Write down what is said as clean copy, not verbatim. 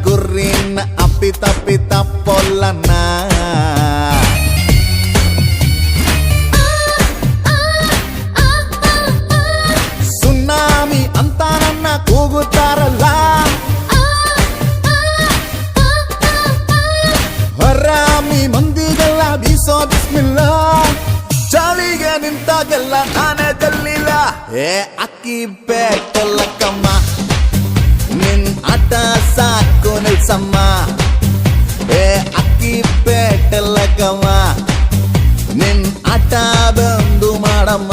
ಗುರಿನ ಅಪ್ಪಿತ ಪೊಲ್ಲನ ಸುನಾಮಿ ಅಂತ ನನ್ನ ಕೂಗುತ್ತಾರಲ್ಲ ಹರಾಮಿ ಮಂದಿಗೆಲ್ಲ ಬೀಸೋ ಬಿಸ್ಮಿಲ್ಲ ಚಾಳಿಗೆ ನಿಂತಾಗೆಲ್ಲ ನಾನೇ ಗೆಲ್ಲಿಲ್ಲ ಏ ಅಕ್ಕಿ ಬೇಕಲ್ಲ ಕಮ್ಮ ನಿನ್ ಆಟ ಸಾಕು ನಿಲ್ಸಮ್ಮ ಏ ಅಕ್ಕಿ ಬೇಟಲ್ಲ ಕಮ್ಮ ನಿನ್ ಆಟ ಬಂದು ಮಾಡಮ್ಮ